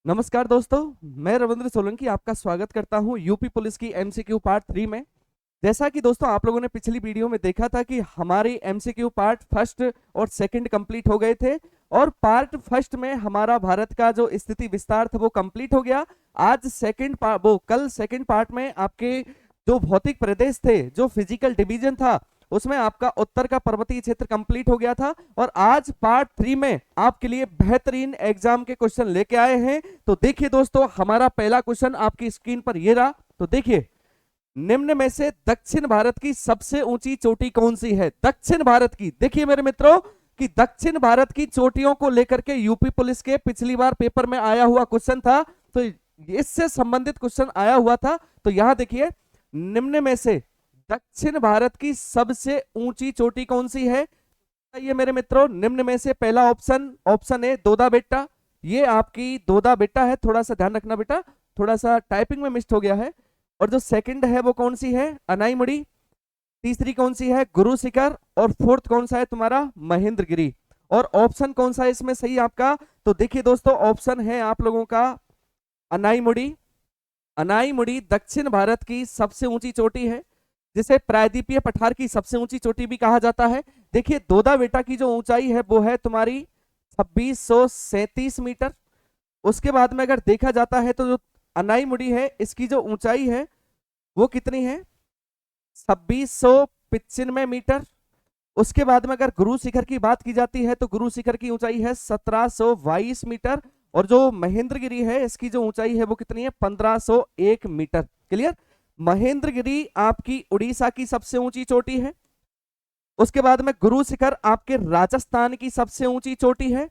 नमस्कार दोस्तों, मैं रविंद्र सोलंकी आपका स्वागत करता हूं यूपी पुलिस की एमसीक्यू पार्ट 3 में। जैसा कि दोस्तों आप लोगों ने पिछली वीडियो में देखा था कि हमारी एमसीक्यू पार्ट फर्स्ट और सेकंड कंप्लीट हो गए थे और पार्ट फर्स्ट में हमारा भारत का जो स्थिति विस्तार था वो कंप्लीट हो गया। आज कल सेकंड पार्ट में आपके जो भौतिक प्रदेश थे, जो फिजिकल डिवीजन था, उसमें आपका उत्तर का पर्वतीय क्षेत्र कंप्लीट हो गया था और आज पार्ट 3 में आपके लिए बेहतरीन एग्जाम के क्वेश्चन लेके आए हैं। तो देखिए दोस्तों, हमारा पहला क्वेश्चन आपकी स्क्रीन पर ये रहा। तो देखिए, निम्न में से दक्षिण भारत की सबसे ऊंची चोटी कौन सी है? दक्षिण भारत की, देखिए मेरे मित्रों कि दक्षिण भारत की चोटियों को लेकर के यूपी पुलिस के पिछली बार पेपर में आया हुआ क्वेश्चन था, तो इससे संबंधित क्वेश्चन आया हुआ था। तो यहां देखिए, निम्न में से दक्षिण भारत की सबसे ऊंची चोटी कौन सी है? ये मेरे मित्रों, निम्न में से पहला ऑप्शन ए दोदा बेट्टा। ये आपकी दोदा बेट्टा है, थोड़ा सा ध्यान रखना बेटा, थोड़ा सा टाइपिंग में मिस्टेक हो गया है। और जो सेकंड है वो कौन सी है? अनाईमुड़ी। तीसरी कौन सी है? गुरु शिखर। और फोर्थ कौन सा है तुम्हारा? महेंद्रगिरी। और ऑप्शन कौन सा है इसमें सही आपका? तो देखिए दोस्तों, ऑप्शन है आप लोगों का अनाईमुड़ी। अनाईमुड़ी दक्षिण भारत की सबसे ऊंची चोटी है, जिसे प्रायद्वीपीय पठार की सबसे ऊंची चोटी भी कहा जाता है। देखिए, दोदा बेटा की जो ऊंचाई है वो है तुम्हारी 2637 मीटर। उसके बाद में अगर देखा जाता है तो जो अनाईमुड़ी है, इसकी जो ऊंचाई है वो कितनी है? 2695 मीटर। उसके बाद में अगर गुरु शिखर की बात की जाती है तो गुरु शिखर की ऊंचाई है 1722 मीटर। और जो महेंद्रगिरी है, इसकी जो ऊंचाई है वो कितनी है? 1501 मीटर। क्लियर? महेंद्रगिरी आपकी उड़ीसा की सबसे ऊंची चोटी है। उसके बाद में गुरु शिखर आपके राजस्थान की सबसे ऊंची चोटी है।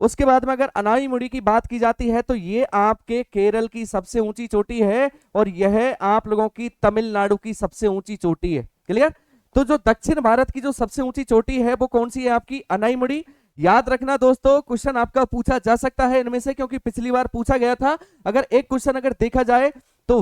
उसके बाद में अगर अनाईमुड़ी की बात की जाती है तो ये आपके केरल की सबसे ऊंची चोटी है और यह आप लोगों की तमिलनाडु की सबसे ऊंची चोटी है। क्लियर? तो जो दक्षिण भारत की जो सबसे ऊंची चोटी है वो कौन सी है? आपकी अनाईमुड़ी। याद रखना दोस्तों, क्वेश्चन आपका पूछा जा सकता है इनमें से, क्योंकि पिछली बार पूछा गया था। अगर एक क्वेश्चन अगर देखा जाए तो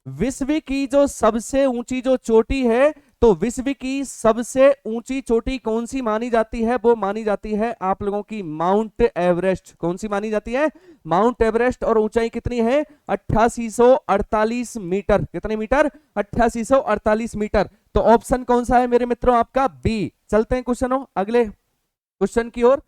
विश्व की जो सबसे ऊंची जो चोटी है, तो विश्व की सबसे ऊंची चोटी कौन सी मानी जाती है? वो मानी जाती है आप लोगों की माउंट एवरेस्ट। कौन सी मानी जाती है? Mount Everest. और ऊंचाई कितनी है? 8848 मीटर। कितने मीटर? 8848 मीटर। तो ऑप्शन कौन सा है मेरे मित्रों? आपका बी। चलते हैं क्वेश्चनों अगले क्वेश्चन की ओर।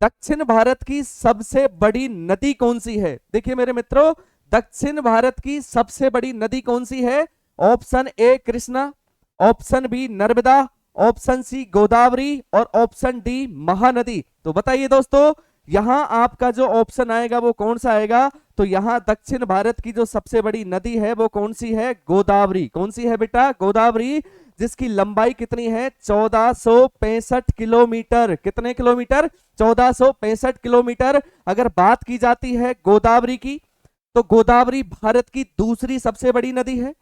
दक्षिण भारत की सबसे बड़ी नदी कौन सी है? देखिए मेरे मित्रों, दक्षिण भारत की सबसे बड़ी नदी कौन सी है? Option A Krishna, option B Narmada, option C Godavari और ऑप्शन डी महानदी। तो बताइए दोस्तों, यहां आपका जो ऑप्शन आएगा वो कौन सा आएगा? तो यहां दक्षिण भारत की जो सबसे बड़ी नदी है वो कौन सी है? गोदावरी। कौन सी है बेटा? गोदावरी, जिसकी लंबाई कितनी है? 1465 किलोमीटर। कितने किलोमीटर? 1465 किलोमीटर। अगर बात की जाती है गोदावरी की, तो गोदावरी भारत की दूसरी सबसे बड़ी नदी है।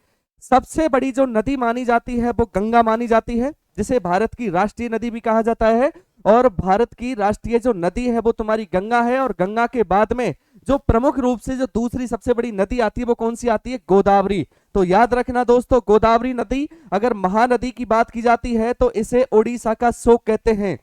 सबसे बड़ी जो नदी मानी जाती है वो गंगा मानी जाती है, जिसे भारत की राष्ट्रीय नदी भी कहा जाता है। और भारत की राष्ट्रीय जो नदी है वो तुम्हारी गंगा है। और गंगा के बाद में जो प्रमुख रूप से जो दूसरी सबसे बड़ी नदी आती है वो कौन सी आती है? गोदावरी। तो याद रखना दोस्तों, गोदावरी नदी, अगर महानदी की बात की जाती है तो इसे ओडिशा का शोक कहते हैं।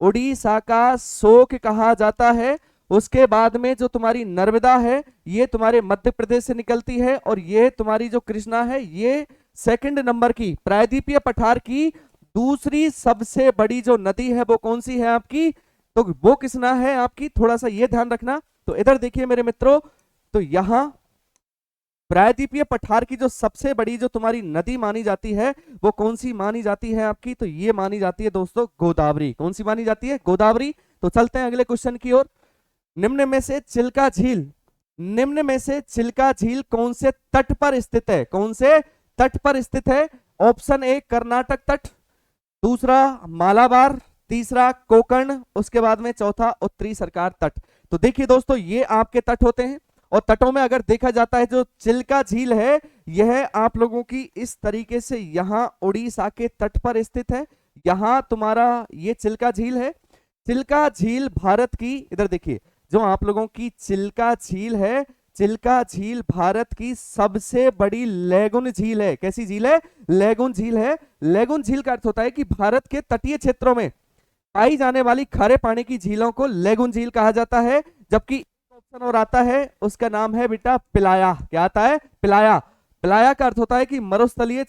ओडिशा का शोक कहा जाता है। उसके बाद में जो तुम्हारी नर्मदा है, ये तुम्हारे मध्य प्रदेश से निकलती है। और ये तुम्हारी जो कृष्णा है, ये सेकंड नंबर की प्रायद्वीपीय पठार की दूसरी सबसे बड़ी जो नदी है वो कौन सी है आपकी? तो वो कृष्णा है आपकी। थोड़ा सा ये ध्यान रखना। तो इधर देखिए मेरे मित्रों, तो यहां प्रायद्वीपीय पठार की जो सबसे बड़ी जो तुम्हारी नदी मानी जाती है वो कौन सी मानी जाती है आपकी? तो ये मानी जाती है दोस्तों गोदावरी। कौन सी मानी जाती है? गोदावरी। तो चलते हैं अगले क्वेश्चन की ओर। निम्न में से चिल्का झील कौन से तट पर स्थित है? कौन से तट पर स्थित है? ऑप्शन ए कर्नाटक तट, दूसरा मालाबार, तीसरा कोकण, उसके बाद में चौथा उत्तरी सरकार तट। तो देखिए दोस्तों, ये आपके तट होते हैं। और तटों में अगर देखा जाता है, जो चिल्का झील है यह आप लोगों की इस तरीके से यहां उड़ीसा के तट पर स्थित है। यहां तुम्हारा ये चिल्का झील है। चिल्का झील भारत की, इधर देखिए, जो आप लोगों की चिल्का झील है, चिल्का झील भारत की सबसे बड़ी लैगून झील है। कैसी झील है? लैगून झील है। लैगून झील का अर्थ होता है कि भारत के तटीय क्षेत्रों में पाई जाने वाली खारे पानी की झीलों को लैगून झील कहा जाता है। जबकि और आता है उसका नाम है बेटा पिलाया। क्या आता है? पिलाया। पिलाया का अर्थ होता है कि मरुस्थलीय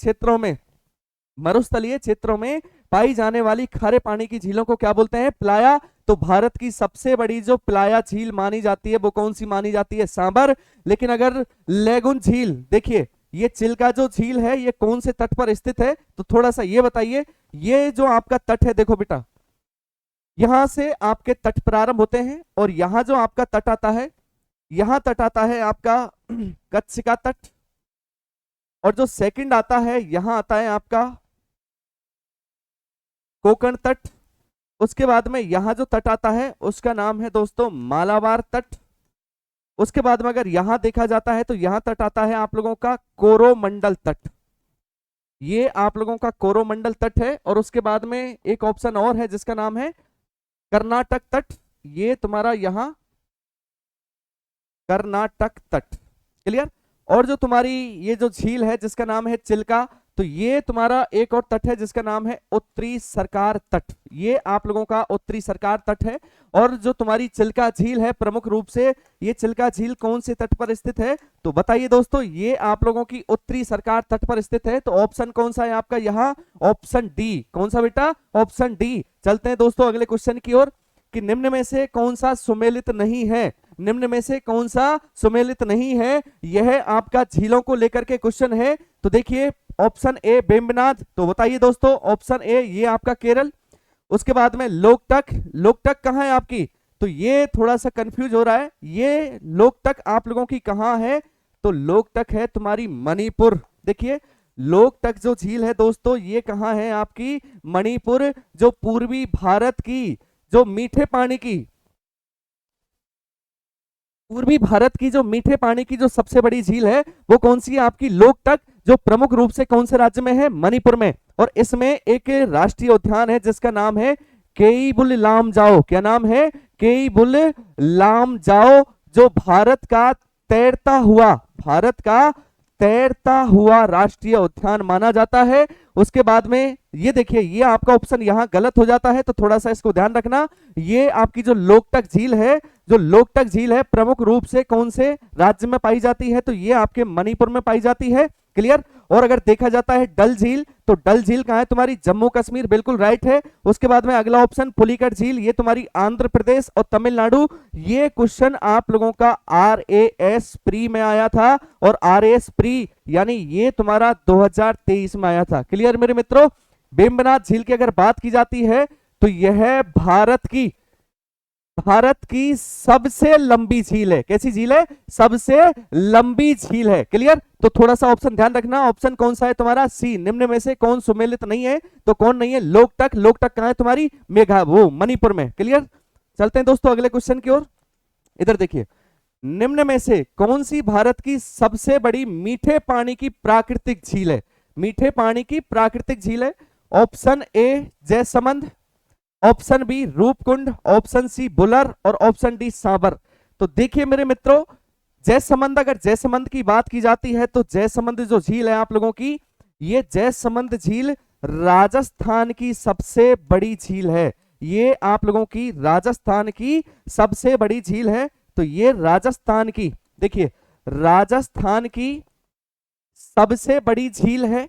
क्षेत्रों में पाई जाने वाली खारे पानी की झीलों को क्या बोलते हैं? पिलाया। तो भारत की सबसे बड़ी जो पिलाया झील मानी जाती है वो कौन सी मानी जाती है? सांबर। लेकिन अगर लेगुन झील, देखिए ये चिल्का जो झील है ये कौन से तट पर स्थित है? तो थोड़ा सा ये बताइए। ये जो आपका तट है, देखो बेटा, यहां से आपके तट प्रारंभ होते हैं और यहां जो आपका तट आता है, यहां तट आता है आपका कच्छ का तट, और जो सेकंड आता है यहां आता है आपका कोकण तट। उसके बाद में यहां जो तट आता है उसका नाम है दोस्तों मालाबार तट। उसके बाद में अगर यहां देखा जाता है तो यहां तट आता है आप लोगों का कोरोमंडल तट। ये आप लोगों का कोरोमंडल तट है। और उसके बाद में एक ऑप्शन और है जिसका नाम है कर्नाटक तट। ये तुम्हारा यहां कर्नाटक तट। क्लियर? और जो तुम्हारी ये जो झील है जिसका नाम है चिल्का, तो ये तुम्हारा एक और तट है जिसका नाम है उत्तरी सरकार तट। ये आप लोगों का उत्तरी सरकार तट है। और जो तुम्हारी चिल्का झील है, प्रमुख रूप से ये चिल्का झील कौन से तट पर स्थित है? तो बताइए दोस्तों, ये आप लोगों की उत्तरी सरकार तट पर स्थित है। तो ऑप्शन कौन सा है आपका यहाँ? Option D. कौन सा बेटा? Option D. चलते हैं दोस्तों अगले क्वेश्चन की ओर कि निम्न में से कौन सा सुमेलित नहीं है? निम्न में से कौन सा सुमेलित नहीं है? यह आपका झीलों को लेकर के क्वेश्चन है। तो देखिए ऑप्शन ए वेम्बनाड। तो बताइए दोस्तों, ऑप्शन ए ये आपका केरल। उसके बाद में लोकटक। लोकटक कहां है आपकी? तो ये थोड़ा सा कंफ्यूज हो रहा है, ये लोकटक आप लोगों की कहां है? तो लोकटक है तुम्हारी मणिपुर। देखिए लोकटक जो झील है दोस्तों ये कहां है आपकी? मणिपुर। जो पूर्वी भारत की जो मीठे पानी की जो मीठे पानी की जो सबसे बड़ी झील है वो कौन सी है आपकी? लोकटक। जो प्रमुख रूप से कौन से राज्य में है? मणिपुर में। और इसमें एक राष्ट्रीय उद्यान है जिसका नाम है केइबुल लामजाओ। क्या नाम है? केइबुल लामजाओ। जो भारत का तैरता हुआ राष्ट्रीय उद्यान माना जाता है। उसके बाद में ये देखिए, ये आपका ऑप्शन यहां गलत हो जाता है, तो थोड़ा सा इसको ध्यान रखना। ये आपकी जो लोकटक झील है प्रमुख रूप से कौन से राज्य में पाई जाती है? तो ये आपके मणिपुर में पाई जाती है। क्लियर? और अगर देखा जाता है डल झील, तो डल झील कहां है तुम्हारी? जम्मू कश्मीर। बिल्कुल राइट है। उसके बाद में अगला ऑप्शन पुलिकट झील, ये तुम्हारी आंध्र प्रदेश और तमिलनाडु। ये क्वेश्चन आप लोगों का RAS प्री में आया था, और RAS प्री यानी ये तुम्हारा 2023 में आया था। क्लियर मेरे मित्रों? वेम्बनाड झील की अगर बात की जाती है तो यह भारत की सबसे लंबी झील है। कैसी झील है? सबसे लंबी झील है। क्लियर? तो थोड़ा सा ऑप्शन ध्यान रखना। ऑप्शन कौन सा है तुम्हारा? सी। निम्न में से कौन सुमेलित नहीं है? तो कौन नहीं है? लोकटक। लोकटक कहां है तुम्हारी? मणिपुर में। क्लियर? चलते हैं दोस्तों अगले क्वेश्चन की ओर। इधर देखिए, निम्न में से कौन सी भारत की सबसे बड़ी मीठे पानी की प्राकृतिक झील है? मीठे पानी की प्राकृतिक झील है। Option A Jaisamand, option B Roopkund, option C Wular, और ऑप्शन डी सांबर। तो देखिए मेरे मित्रों, जयसमंद, अगर जयसमंद की बात की जाती है तो जयसमंद जो झील है आप लोगों की, ये जयसमंद झील राजस्थान की सबसे बड़ी झील है। ये आप लोगों की राजस्थान की सबसे बड़ी झील है। तो ये राजस्थान की, देखिए राजस्थान की सबसे बड़ी झील है,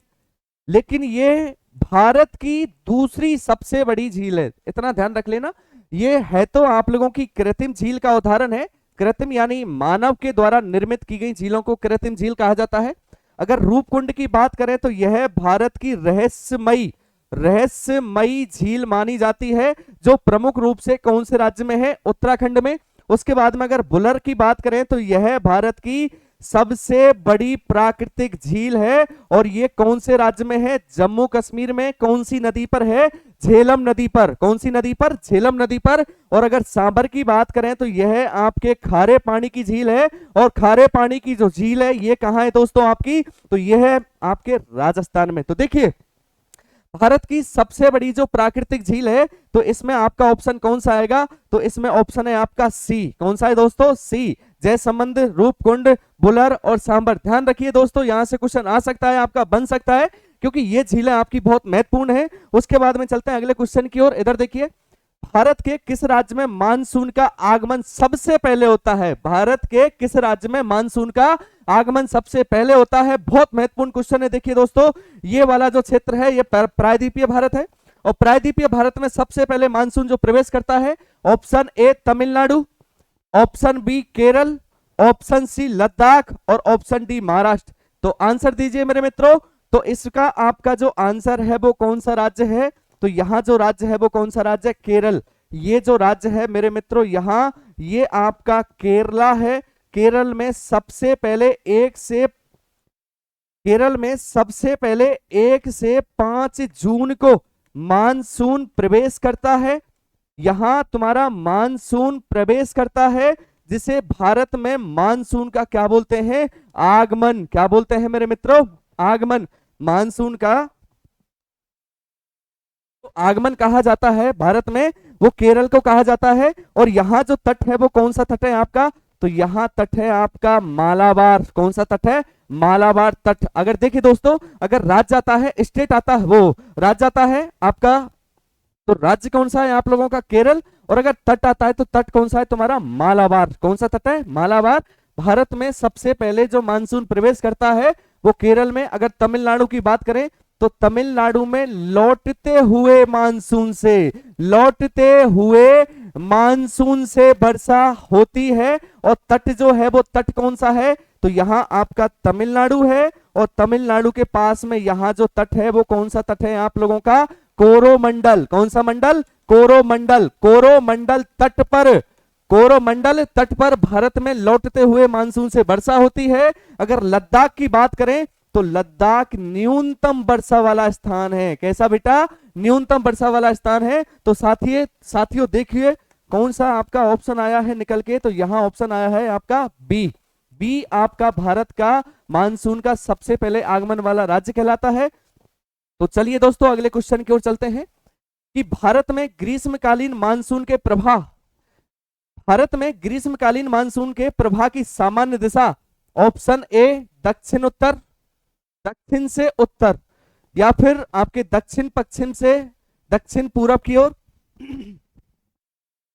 लेकिन ये भारत की दूसरी सबसे बड़ी झील है। इतना ध्यान रख लेना। ये है तो आप लोगों की कृत्रिम झील का उदाहरण है। कृत्रिम यानी मानव के द्वारा निर्मित की गई झीलों को कृत्रिम झील कहा जाता है। अगर रूपकुंड की बात करें तो यह भारत की रहस्यमयी झील मानी जाती है, जो प्रमुख रूप से कौन से राज्य में है? उत्तराखंड में। उसके बाद में अगर बुलर की बात करें तो यह भारत की सबसे बड़ी प्राकृतिक झील है, और ये कौन से राज्य में है? जम्मू कश्मीर में। कौन सी नदी पर है? झेलम नदी पर। कौन सी नदी पर? झेलम नदी पर। और अगर सांबर की बात करें तो यह आपके खारे पानी की झील है, और खारे पानी की जो झील है ये कहां है दोस्तों आपकी? तो यह है आपके राजस्थान में। तो देखिए भारत की सबसे बड़ी जो प्राकृतिक झील है, तो इसमें आपका ऑप्शन कौन सा आएगा? तो इसमें ऑप्शन है आपका सी। कौन सा है दोस्तों? सी। जयसमंद, रूपकुंड, बुलर और सांबर। ध्यान रखिए दोस्तों, यहां से क्वेश्चन आ सकता है, आपका बन सकता है, क्योंकि ये झीलें आपकी बहुत महत्वपूर्ण है। उसके बाद में चलते हैं अगले क्वेश्चन की ओर। इधर देखिए, भारत के किस राज्य में मानसून का आगमन सबसे पहले होता है? भारत के किस राज्य में मानसून का आगमन सबसे पहले होता है? बहुत महत्वपूर्ण क्वेश्चन है। देखिए दोस्तों, ये वाला जो क्षेत्र है ये प्रायद्वीपीय भारत है, और प्रायद्वीपीय भारत में सबसे पहले मानसून जो प्रवेश करता है, option A Tamil Nadu, option B Kerala, option C Ladakh और ऑप्शन डी महाराष्ट्र। तो आंसर दीजिए मेरे मित्रों। तो इसका आपका जो आंसर है वो कौन सा राज्य है? तो यहां जो राज्य है वो कौन सा राज्य है? केरल। ये जो राज्य है मेरे मित्रों यहां, ये आपका केरला है। केरल में सबसे पहले 1 से 5 जून को मानसून प्रवेश करता है। यहां तुम्हारा मानसून प्रवेश करता है, जिसे भारत में मानसून का क्या बोलते हैं? आगमन। क्या बोलते हैं मेरे मित्रों? आगमन। मानसून का आगमन कहा जाता है भारत में, वो केरल को कहा जाता है। और यहां जो तट है वो कौन सा तट है आपका? तो यहां तट है आपका मालाबार। कौन सा तट है? मालाबार तट। अगर देखिए दोस्तों, अगर राज्य आता है, स्टेट आता है, वो राज्य आता है आपका, तो राज्य कौन सा है आप लोगों का? केरल। और अगर तट आता है तो तट कौन सा है तुम्हारा? मालाबार। कौन सा तट है? मालाबार। भारत में सबसे पहले जो मानसून प्रवेश करता है वो केरल में। अगर तमिलनाडु की बात करें तो तमिलनाडु में लौटते हुए मानसून से वर्षा होती है। और तट जो है वो तट कौन सा है? तो यहां आपका तमिलनाडु है, और तमिलनाडु के पास में यहां जो तट है वो कौन सा तट है आप लोगों का? कोरोमंडल। कौन सा मंडल? कोरोमंडल। कोरोमंडल तट पर भारत में लौटते हुए मानसून से वर्षा होती है। अगर लद्दाख की बात करें तो लद्दाख न्यूनतम वर्षा वाला स्थान है। कैसा बेटा? न्यूनतम वर्षा वाला स्थान है। तो साथियों देखिए कौन सा आपका ऑप्शन आया है निकल के? तो यहां ऑप्शन आया है आपका बी आपका भारत का मानसून का सबसे पहले आगमन वाला राज्य कहलाता है। तो चलिए दोस्तों अगले क्वेश्चन की ओर चलते हैं कि भारत में ग्रीष्मकालीन मानसून के प्रवाह की सामान्य दिशा, ऑप्शन ए दक्षिण से उत्तर, या फिर आपके दक्षिण पश्चिम से दक्षिण पूरब की ओर,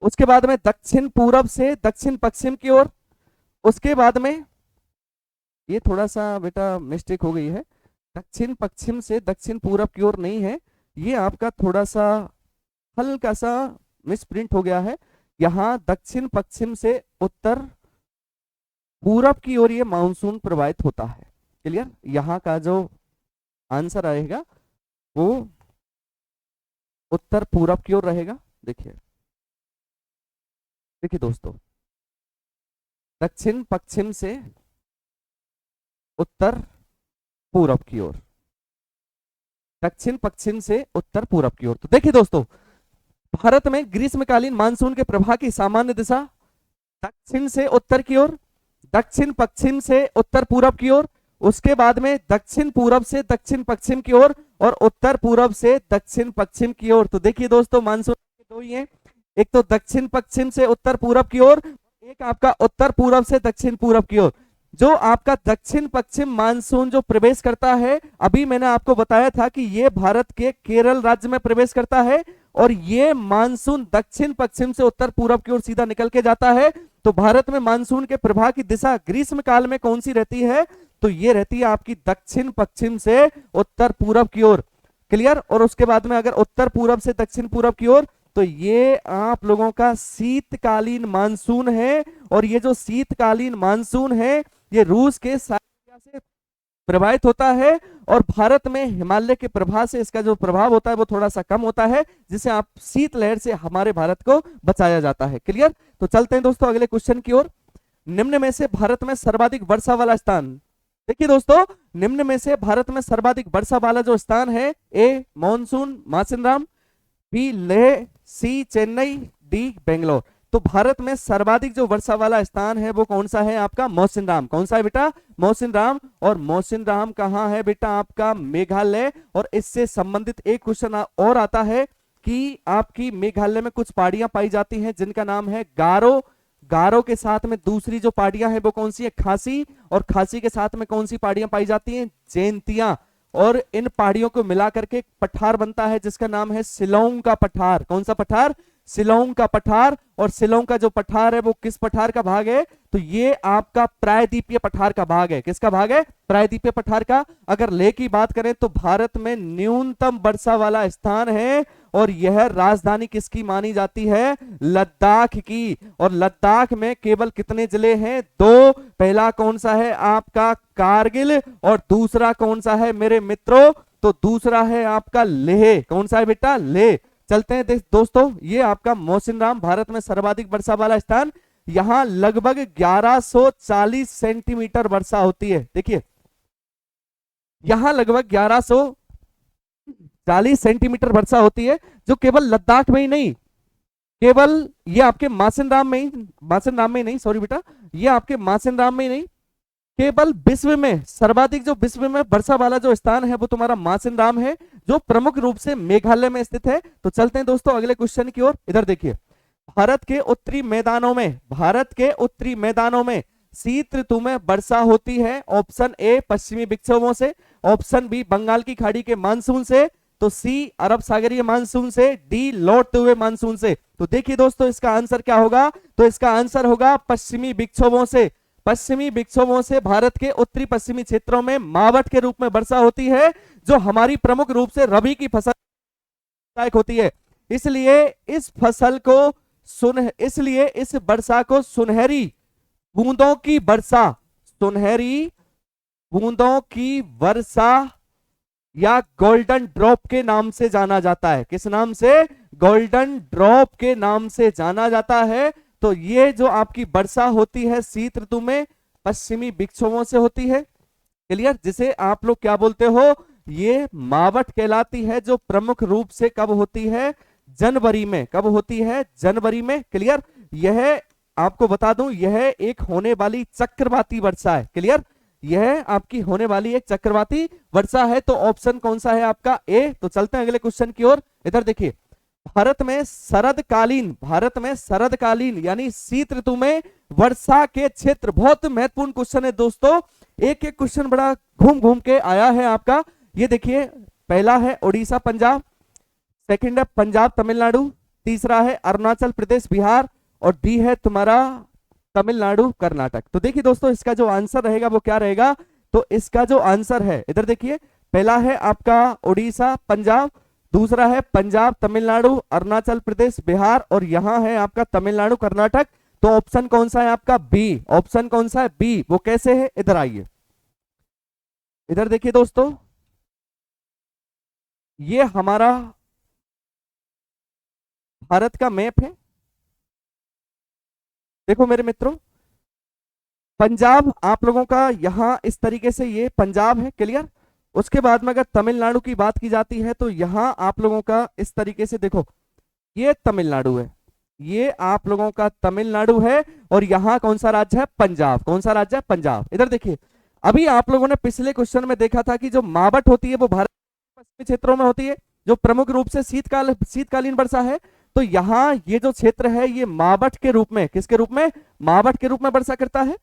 उसके बाद में दक्षिण पूरब से दक्षिण पश्चिम की ओर, उसके बाद में ये थोड़ा सा बेटा मिस्टेक हो गई है, दक्षिण पश्चिम से दक्षिण पूरब की ओर नहीं है, ये आपका थोड़ा सा हल्का सा मिसप्रिंट हो गया है। यहां दक्षिण पश्चिम से उत्तर पूरब की ओर ये मानसून प्रवाहित होता है। क्लियर? यहां का जो आंसर आएगा वो उत्तर पूरब की ओर रहेगा। देखिए दोस्तों, दक्षिण पश्चिम से उत्तर पूरब की ओर, दक्षिण पश्चिम से उत्तर पूरब की ओर। तो देखिए दोस्तों, भारत में ग्रीष्मकालीन मानसून के प्रवाह की सामान्य दिशा दक्षिण से उत्तर की ओर, दक्षिण पश्चिम से उत्तर पूरब की ओर, उसके बाद में दक्षिण पूरब से दक्षिण पश्चिम की ओर, और उत्तर पूरब से दक्षिण पश्चिम की ओर। तो देखिए दोस्तों, मानसून दो ही हैं, एक तो दक्षिण पश्चिम से उत्तर पूरब की ओर, एक आपका उत्तर पूरब से दक्षिण पूरब की ओर। जो आपका दक्षिण पश्चिम मानसून जो प्रवेश करता है, अभी मैंने आपको बताया था कि ये भारत के केरल राज्य में प्रवेश करता है, और ये मानसून दक्षिण पश्चिम से उत्तर पूरब की ओर सीधा निकल के जाता है। तो भारत में मानसून के प्रवाह की दिशा ग्रीष्म काल में कौन सी रहती है? तो ये रहती है आपकी दक्षिण पश्चिम से उत्तर पूरब की ओर। क्लियर? और उसके बाद में अगर उत्तर पूरब से दक्षिण पूरब की ओर, तो ये आप लोगों का शीतकालीन मानसून है। और ये जो शीतकालीन मानसून है ये रूस के साइबेरिया से प्रभावित होता है, और भारत में हिमालय के प्रभाव से इसका जो प्रभाव होता है वो थोड़ा सा कम होता है, जिसे आप शीतलहर से हमारे भारत को बचाया जाता है। क्लियर? तो चलते हैं दोस्तों अगले क्वेश्चन की ओर। निम्न में से भारत में सर्वाधिक वर्षा वाला स्थान। देखिए दोस्तों, निम्न में से भारत में सर्वाधिक वर्षा वाला जो स्थान है, ए मानसून मासिनराम, बी लेह, सी चेन्नई, डी बेंगलोर। तो भारत में सर्वाधिक जो वर्षा वाला स्थान है वो कौन सा है? आपका मौसिनराम। कौन सा है बेटा? मौसिनराम। और मौसिनराम कहाँ है बेटा? आपका मेघालय। और इससे संबंधित एक क्वेश्चन और आता है कि आपकी मेघालय में कुछ पहाड़ियां पाई जाती हैं जिनका नाम है गारो। गारो के साथ में दूसरी जो पहाड़ियां हैं वो कौन सी है? खासी। और खासी के साथ में कौन सी पहाड़ियां पाई जाती हैं? जैंतियां। और इन पहाड़ियों को मिलाकर के पठार बनता है जिसका नाम है शिलोंग का पठार। कौन सा पठार? शिलांग का पठार, और शिलांग का जो पठार है वो किस पठार का भाग है, तो ये आपका प्रायद्वीपीय पठार का भाग है। किसका भाग है, प्रायद्वीपीय पठार का। अगर लेह की बात करें तो भारत में न्यूनतम वर्षा वाला स्थान है, और यह राजधानी किसकी मानी जाती है, लद्दाख की। और लद्दाख में केवल कितने जिले हैं, दो। पहला कौन सा है आपका कारगिल, और दूसरा कौन सा है मेरे मित्रों, तो दूसरा है आपका लेह। कौन सा है बेटा, लेह। चलते हैं दोस्तों, ये आपका मौसिनराम, भारत में सर्वाधिक वर्षा वाला स्थान। यहां लगभग 1140 सेंटीमीटर वर्षा होती है। देखिए यहां लगभग 1140 सेंटीमीटर वर्षा होती है, जो केवल लद्दाख में ही नहीं, केवल ये आपके मासिनराम में ही, मासिनराम में नहीं, सॉरी बेटा, ये आपके मासिनराम में ही नहीं, केवल विश्व में सर्वाधिक जो विश्व में वर्षा वाला जो स्थान है वो तुम्हारा मासिनराम है, जो प्रमुख रूप से मेघालय में स्थित है। तो चलते हैं दोस्तों अगले क्वेश्चन की ओर। इधर देखिए, भारत के उत्तरी मैदानों में, भारत के उत्तरी मैदानों में शीत ऋतु में वर्षा होती है। ऑप्शन ए पश्चिमी विक्षोभों से, ऑप्शन बी बंगाल की खाड़ी के मानसून से, तो सी अरब सागरीय मानसून से, डी लौटते हुए मानसून से। तो देखिए दोस्तों इसका आंसर क्या होगा, तो इसका आंसर होगा पश्चिमी विक्षोभों से। पश्चिमी विक्षोभों से भारत के उत्तरी पश्चिमी क्षेत्रों में मावठ के रूप में वर्षा होती है, जो हमारी प्रमुख रूप से रबी की फसल लायक होती है। इसलिए इस फसल को इसलिए इस वर्षा को सुनहरी बूंदों की वर्षा, सुनहरी बूंदों की वर्षा या गोल्डन ड्रॉप के नाम से जाना जाता है। किस नाम से, गोल्डन ड्रॉप के नाम से जाना जाता है। तो ये जो आपकी वर्षा होती है शीत ऋतु में पश्चिमी विक्षोभों से होती है, क्लियर, जिसे आप लोग क्या बोलते हो, ये मावठ कहलाती है, जो प्रमुख रूप से कब होती है, जनवरी में। कब होती है, जनवरी में, क्लियर। यह आपको बता दूं, यह एक होने वाली चक्रवाती वर्षा है, क्लियर, यह आपकी होने वाली एक चक्रवाती वर्षा है। तो ऑप्शन कौन सा है आपका, ए। तो चलते हैं अगले क्वेश्चन की ओर। इधर देखिए, भारत में शरदकालीन यानी शीत ऋतु में वर्षा के क्षेत्र, बहुत महत्वपूर्ण क्वेश्चन है दोस्तों, एक एक क्वेश्चन बड़ा घूम घूम के आया है आपका। ये देखिए, पहला है उड़ीसा पंजाब, सेकंड है पंजाब तमिलनाडु, तीसरा है अरुणाचल प्रदेश बिहार, और डी है तुम्हारा तमिलनाडु कर्नाटक। तो देखिए दोस्तों इसका जो आंसर रहेगा वो क्या रहेगा, तो इसका जो आंसर है, इधर देखिए, पहला है आपका उड़ीसा पंजाब, दूसरा है पंजाब तमिलनाडु अरुणाचल प्रदेश बिहार, और यहां है आपका तमिलनाडु कर्नाटक। तो ऑप्शन कौन सा है आपका, बी। ऑप्शन कौन सा है, बी। वो कैसे है, इधर आइए, इधर देखिए दोस्तों, ये हमारा भारत का मैप है। देखो मेरे मित्रों, पंजाब आप लोगों का यहां इस तरीके से, ये पंजाब है, क्लियर। उसके बाद में अगर तमिलनाडु की बात की जाती है तो यहां आप लोगों का इस तरीके से, देखो ये तमिलनाडु है, ये आप लोगों का तमिलनाडु है, और यहां कौन सा राज्य है, पंजाब। कौन सा राज्य है, पंजाब। इधर देखिए, अभी आप लोगों ने पिछले क्वेश्चन में देखा था कि जो मावठ होती है वो भारत के पश्चिमी क्षेत्रों में होती है, जो प्रमुख रूप से शीतकालीन वर्षा है। तो यहाँ ये जो क्षेत्र है ये मावठ के रूप में, किसके रूप में, मावठ के रूप में वर्षा करता है।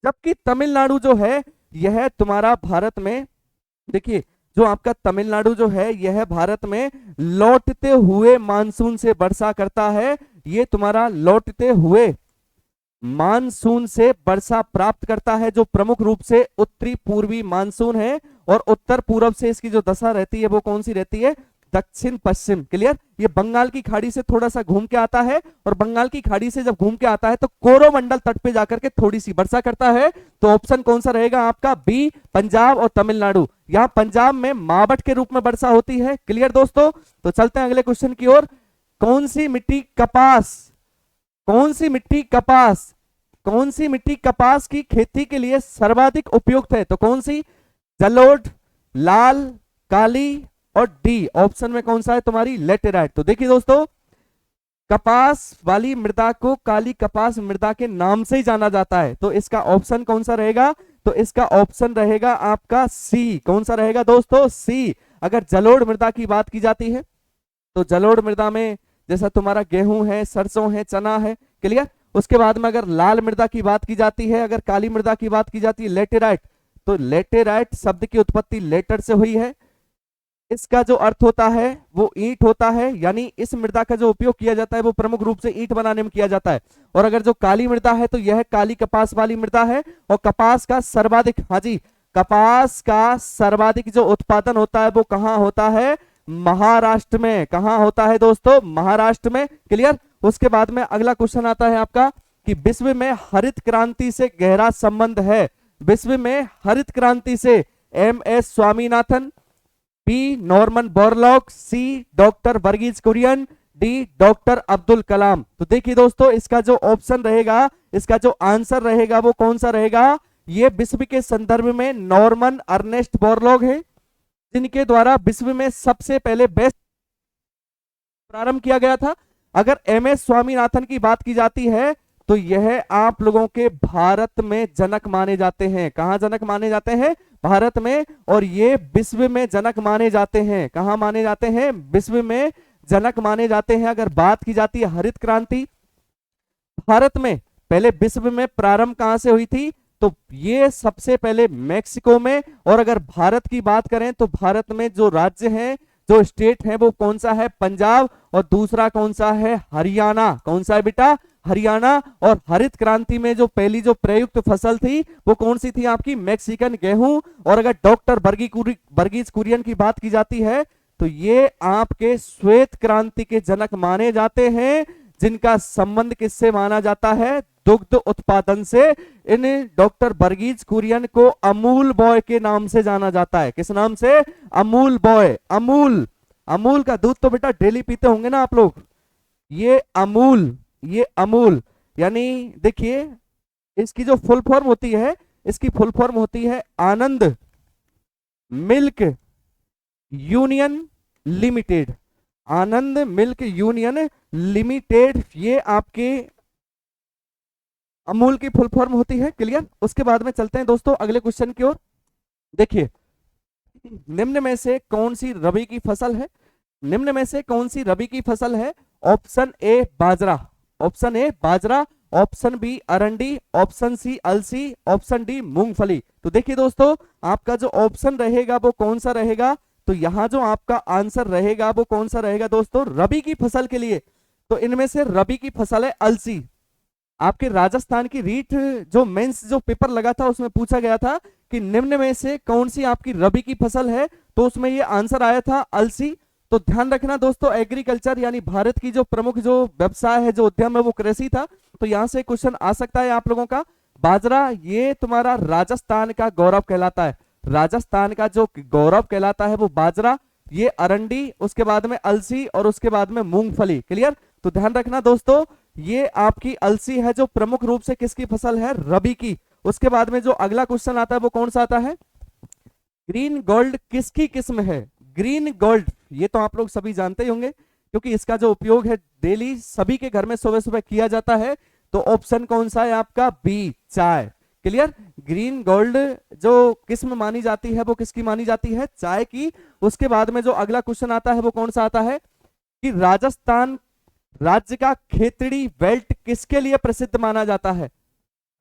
जबकि तमिलनाडु जो है यह तुम्हारा भारत में, देखिए जो आपका तमिलनाडु जो है यह भारत में लौटते हुए मानसून से वर्षा करता है। ये तुम्हारा लौटते हुए मानसून से वर्षा प्राप्त करता है, जो प्रमुख रूप से उत्तरी पूर्वी मानसून है, और उत्तर पूर्व से इसकी जो दशा रहती है वो कौन सी रहती है, दक्षिण पश्चिम, क्लियर। ये बंगाल की खाड़ी से थोड़ा सा घूम के आता है, और बंगाल की खाड़ी से जब घूम के आता है तो कोरोमंडल तट पे जाकर के थोड़ी सी वर्षा करता है। तो ऑप्शन कौन सा रहेगा आपका, बी, पंजाब और तमिलनाडु। यहाँ पंजाब में मावठ के रूप में वर्षा होती है, क्लियर दोस्तों। तो चलते हैं अगले क्वेश्चन की ओर। कौन सी मिट्टी कपास की खेती के लिए सर्वाधिक उपयुक्त है, तो कौन सी, जलोढ़, लाल, काली, और डी ऑप्शन में कौन सा है तुम्हारी, लेटेराइट। तो देखिए दोस्तों, कपास वाली मृदा को काली कपास मृदा के नाम से ही जाना जाता है। तो इसका ऑप्शन कौन सा रहेगा, तो इसका ऑप्शन रहेगा आपका सी। कौन सा रहेगा दोस्तों, सी। अगर जलोढ़ मृदा की बात की जाती है तो जलोढ़ मृदा में जैसा तुम्हारा गेहूं है, सरसों है, चना है, क्लियर। उसके बाद में अगर लाल मृदा की बात की जाती है, अगर काली मृदा की बात की जाती है, लेटेराइट। तो लेटेराइट शब्द की उत्पत्ति लेटर से हुई है, इसका जो अर्थ होता है वो ईंट होता है, यानी इस मृदा का जो उपयोग किया जाता है वो प्रमुख रूप से ईंट बनाने में किया जाता है। और अगर जो काली मृदा है तो यह काली कपास वाली मृदा है। और कपास का सर्वाधिक, हाँ जी, कपास का सर्वाधिक जो उत्पादन होता है वो कहाँ होता है? महाराष्ट्र में। कहाँ होता है दोस्तों? महाराष्ट्र में। क्लियर। उसके बाद में अगला क्वेश्चन आता है आपका कि विश्व में हरित क्रांति से गहरा संबंध है। विश्व में हरित क्रांति से M S Swaminathan, B Norman Borlaug, C doctor Varghese Kurien, D doctor Abdul Kalam. तो देखिए दोस्तों, इसका जो ऑप्शन रहेगा, इसका जो आंसर रहेगा वो कौन सा रहेगा? ये विश्व के संदर्भ में नॉर्मन अर्नेस्ट बोरलॉग है, जिनके द्वारा विश्व में सबसे पहले बेस्ट प्रारंभ किया गया था। अगर एम एस स्वामीनाथन की बात की जाती है तो यह आप लोगों के भारत में जनक माने जाते हैं। कहां जनक माने जाते हैं? भारत में। और ये विश्व में जनक माने जाते हैं। कहां माने जाते हैं? विश्व में जनक माने जाते हैं। अगर बात की जाती है हरित क्रांति, भारत में पहले विश्व में प्रारंभ कहां से हुई थी? तो ये सबसे पहले मैक्सिको में। और अगर भारत की बात करें तो भारत में जो राज्य है, जो स्टेट है, वो कौन सा है? पंजाब। और दूसरा कौन सा है? हरियाणा। कौन सा है बेटा? हरियाणा। और हरित क्रांति में जो पहली जो प्रयुक्त फसल थी वो कौन सी थी आपकी? मैक्सिकन गेहूं। और अगर डॉक्टर वर्गीज कुरियन की बात की जाती है तो ये आपके श्वेत क्रांति के जनक माने जाते हैं, जिनका संबंध किससे माना जाता है? दुग्ध उत्पादन से। इन डॉक्टर वर्गीज कुरियन को अमूल बॉय के नाम से जाना जाता है। किस नाम से? अमूल बॉय। अमूल, अमूल का दूध तो बेटा डेली पीते होंगे ना आप लोग। ये अमूल, ये अमूल, यानी देखिए इसकी जो फुल फॉर्म होती है, इसकी फुल फॉर्म होती है आनंद मिल्क यूनियन लिमिटेड। आनंद मिल्क यूनियन लिमिटेड, ये आपके अमूल की फुल फॉर्म होती है। क्लियर। उसके बाद में चलते हैं दोस्तों अगले क्वेश्चन की ओर। देखिए, निम्न में से कौन सी रबी की फसल है? निम्न में से कौन सी रबी की फसल है? ऑप्शन ए बाजरा, ऑप्शन ए बाजरा, ऑप्शन बी अरंडी, ऑप्शन सी अलसी, ऑप्शन डी मूंगफली। तो देखिए दोस्तों, आपका जो ऑप्शन रहेगा वो कौन सा रहेगा? तो यहां जो आपका आंसर रहेगा वो कौन सा रहेगा दोस्तों? रबी की फसल के लिए तो इनमें से रबी की फसल है अलसी। आपके राजस्थान की रीट जो मेंस जो पेपर लगा था उसमें पूछा गया था कि निम्न में से कौन सी आपकी रबी की फसल है, तो उसमें ये आंसर आया था अलसी। तो ध्यान रखना दोस्तों, एग्रीकल्चर यानी भारत की जो प्रमुख जो व्यवसाय है, जो उद्यम है, वो कृषि था। तो यहां से क्वेश्चन आ सकता है आप लोगों का। बाजरा ये तुम्हारा राजस्थान का गौरव कहलाता है। राजस्थान का जो गौरव कहलाता है वो बाजरा, ये अरंडी, उसके बाद में अलसी और उसके बाद में मूंगफली। क्लियर। तो ध्यान रखना दोस्तों, ये आपकी अलसी है जो प्रमुख रूप से किसकी फसल है? रबी की। उसके बाद में जो अगला क्वेश्चन आता है वो कौन सा आता है? ग्रीन गोल्ड किसकी किस्म है? ग्रीन गोल्ड ये तो आप लोग सभी जानते ही होंगे, क्योंकि इसका जो उपयोग है डेली सभी के घर में सुबह सुबह किया जाता है। तो ऑप्शन कौन सा है आपका? बी चाय। क्लियर। ग्रीन गोल्ड जो किस्म मानी जाती है वो किसकी मानी जाती है? चाय की। उसके बाद में जो अगला क्वेश्चन आता है वो कौन सा आता है कि राजस्थान राज्य का खेतड़ी बेल्ट किसके लिए प्रसिद्ध माना जाता है?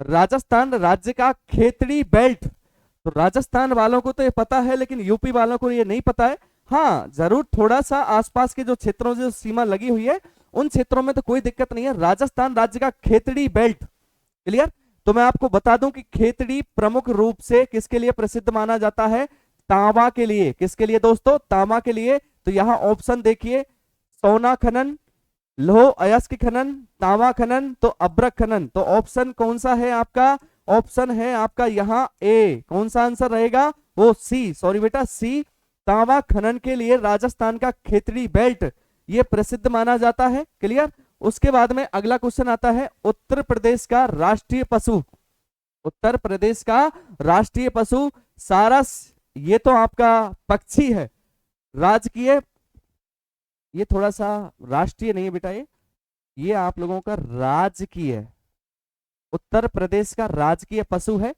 राजस्थान राज्य का खेतड़ी बेल्ट, तो राजस्थान वालों को तो ये पता है लेकिन यूपी वालों को ये नहीं पता है। हाँ, जरूर थोड़ा सा आसपास के जो क्षेत्रों से सीमा लगी हुई है उन क्षेत्रों में तो कोई दिक्कत नहीं है। राजस्थान राज्य का खेतड़ी बेल्ट। क्लियर। तो मैं आपको बता दूं कि खेतड़ी प्रमुख रूप से किसके लिए प्रसिद्ध माना जाता है? तांबा के लिए। किसके लिए दोस्तों? तांबा के लिए। तो यहां ऑप्शन देखिए, सोना खनन, लौह अयस्क खनन, तांबा खनन, तो अभ्रक खनन। तो ऑप्शन कौन सा है आपका? ऑप्शन है आपका यहाँ ए। कौन सा आंसर रहेगा? वो सी, सॉरी बेटा सी, तांबा खनन के लिए राजस्थान का खेतड़ी बेल्ट ये प्रसिद्ध माना जाता है। क्लियर। उसके बाद में अगला क्वेश्चन आता है, उत्तर प्रदेश का राष्ट्रीय पशु। उत्तर प्रदेश का राष्ट्रीय पशु सारस, ये तो आपका पक्षी है। राजकीय, ये थोड़ा सा राष्ट्रीय नहीं है बेटा, ये आप लोगों का राजकीय, उत्तर प्रदेश का राजकीय पशु है।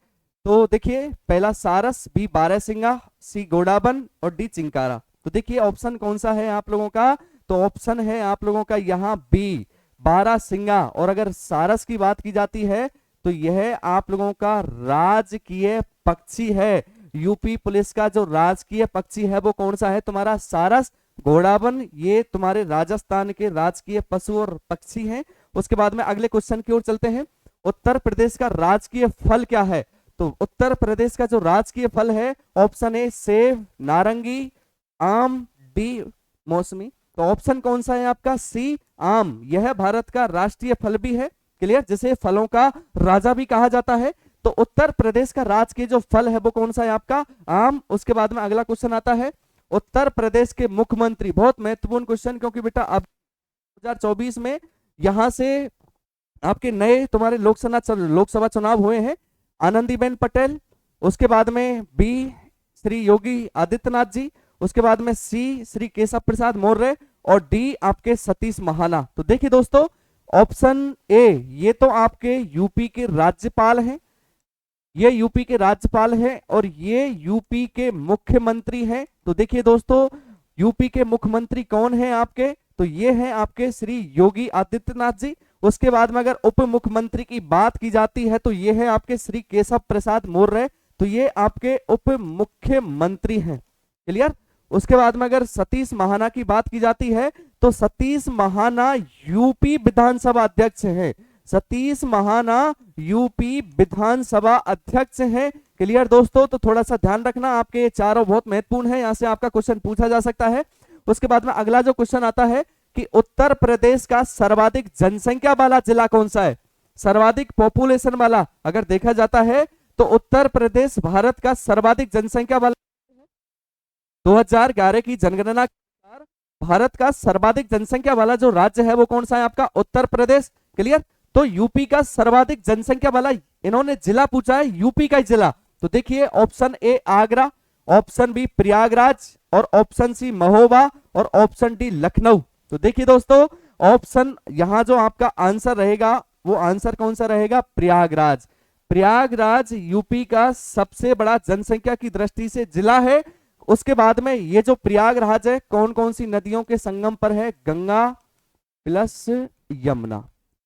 तो देखिए, पहला सारस, बी बारहसिंगा, सी गोडाबन और डी चिंकारा। तो देखिए ऑप्शन कौन सा है आप लोगों का? तो ऑप्शन है आप लोगों का यहाँ बी बारहसिंगा। और अगर सारस की बात की जाती है तो यह आप लोगों का राजकीय पक्षी है। यूपी पुलिस का जो राजकीय पक्षी है वो कौन सा है तुम्हारा सारस घोड़ावन, ये तुम्हारे राजस्थान के राजकीय पशु और पक्षी हैं। उसके बाद में अगले क्वेश्चन की ओर चलते हैं। उत्तर प्रदेश का राजकीय फल क्या है? तो उत्तर प्रदेश का जो राजकीय फल है ऑप्शन ए सेब, नारंगी, आम, डी मौसमी। तो ऑप्शन कौन सा है आपका? सी आम। यह भारत का राष्ट्रीय फल भी है, क्लियर, जिसे फलों का राजा भी कहा जाता है। तो उत्तर प्रदेश का राजकीय जो फल है वो कौन सा है आपका? आम। उसके बाद में अगला क्वेश्चन आता है, उत्तर प्रदेश के मुख्यमंत्री, बहुत महत्वपूर्ण क्वेश्चन, क्योंकि बेटा अब 2024 में यहां से आपके नए तुम्हारे लोकसभा चुनाव हुए हैं। आनंदीबेन पटेल, उसके बाद में बी श्री योगी आदित्यनाथ जी, उसके बाद में सी श्री केशव प्रसाद मौर्य और डी आपके सतीश महाना। तो देखिए दोस्तों ऑप्शन ए ये तो आपके यूपी के राज्यपाल हैं, ये यूपी के राज्यपाल हैं और ये यूपी के मुख्यमंत्री हैं। तो देखिए दोस्तों यूपी के मुख्यमंत्री कौन है आपके? तो ये हैं आपके श्री योगी आदित्यनाथ जी। उसके बाद में अगर उप मुख्यमंत्री की बात की जाती है तो ये है आपके श्री केशव प्रसाद मौर्य, तो ये आपके उप मुख्यमंत्री हैं, क्लियर। उसके बाद में अगर सतीश महाना की बात की जाती है तो सतीश महाना यूपी विधानसभा अध्यक्ष हैं, सतीश महाना यूपी विधानसभा अध्यक्ष हैं, क्लियर दोस्तों। तो थोड़ा सा ध्यान रखना, आपके ये चारों बहुत महत्वपूर्ण है, यहां से आपका क्वेश्चन पूछा जा सकता है। उसके बाद में अगला जो क्वेश्चन आता है कि उत्तर प्रदेश का सर्वाधिक जनसंख्या वाला जिला कौन सा है? सर्वाधिक पॉपुलेशन वाला अगर देखा जाता है तो उत्तर प्रदेश भारत का सर्वाधिक जनसंख्या वाला 2011 की जनगणना के अनुसार भारत का सर्वाधिक जनसंख्या वाला जो राज्य है वो कौन सा है आपका? उत्तर प्रदेश, क्लियर। तो यूपी का सर्वाधिक जनसंख्या वाला इन्होंने जिला पूछा है, यूपी का जिला। तो देखिए option A Agra, option B Prayagraj और ऑप्शन सी महोबा और ऑप्शन डी लखनऊ। तो देखिए दोस्तों ऑप्शन यहां जो आपका आंसर रहेगा वो आंसर कौन सा रहेगा? प्रयागराज। प्रयागराज यूपी का सबसे बड़ा जनसंख्या की दृष्टि से जिला है। उसके बाद में ये जो प्रयागराज है कौन कौन सी नदियों के संगम पर है? Ganga plus Yamuna,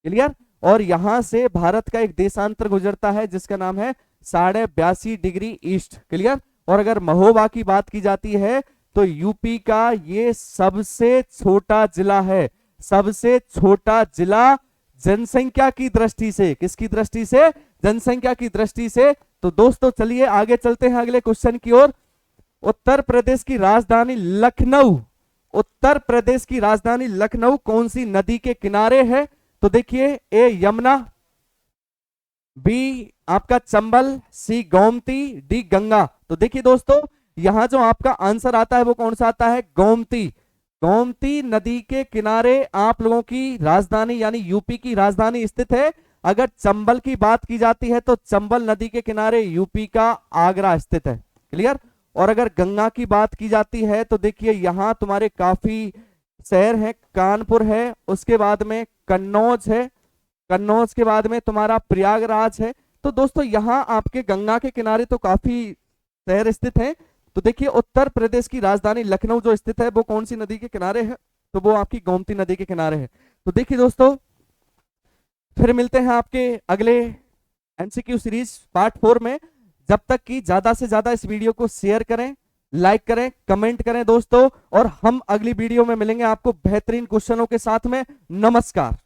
clear. और यहां से भारत का एक देशांतर गुजरता है जिसका नाम है 82.5 डिग्री ईस्ट, क्लियर। और अगर महोबा की बात की जाती है तो यूपी का ये सबसे छोटा जिला है, सबसे छोटा जिला जनसंख्या की दृष्टि से। किसकी दृष्टि से? जनसंख्या की दृष्टि से। तो दोस्तों चलिए आगे चलते हैं अगले क्वेश्चन की ओर। उत्तर प्रदेश की राजधानी लखनऊ, उत्तर प्रदेश की राजधानी लखनऊ कौन सी नदी के किनारे है? तो देखिए ए यमुना, बी आपका चंबल, सी गोमती, डी गंगा। तो देखिए दोस्तों यहां जो आपका आंसर आता है वो कौन सा आता है? गोमती। गोमती नदी के किनारे आप लोगों की राजधानी यानी यूपी की राजधानी स्थित है। अगर चंबल की बात की जाती है तो चंबल नदी के किनारे यूपी का आगरा स्थित है, क्लियर। और अगर गंगा की बात की जाती है तो देखिए यहां तुम्हारे काफी शहर हैं, कानपुर है, उसके बाद में कन्नौज है, कन्नौज के बाद में तुम्हारा प्रयागराज है। तो दोस्तों यहां आपके गंगा के किनारे तो काफी शहर स्थित हैं। तो देखिए उत्तर प्रदेश की राजधानी लखनऊ जो स्थित है वो कौन सी नदी के किनारे है? तो वो आपकी गोमती नदी के किनारे है। तो देखिए दोस्तों फिर मिलते हैं आपके अगले एमसीक्यू सीरीज पार्ट 4 में। जब तक कि ज्यादा से ज्यादा इस वीडियो को शेयर करें, लाइक करें, कमेंट करें दोस्तों, और हम अगली वीडियो में मिलेंगे आपको बेहतरीन क्वेश्चनों के साथ में। नमस्कार।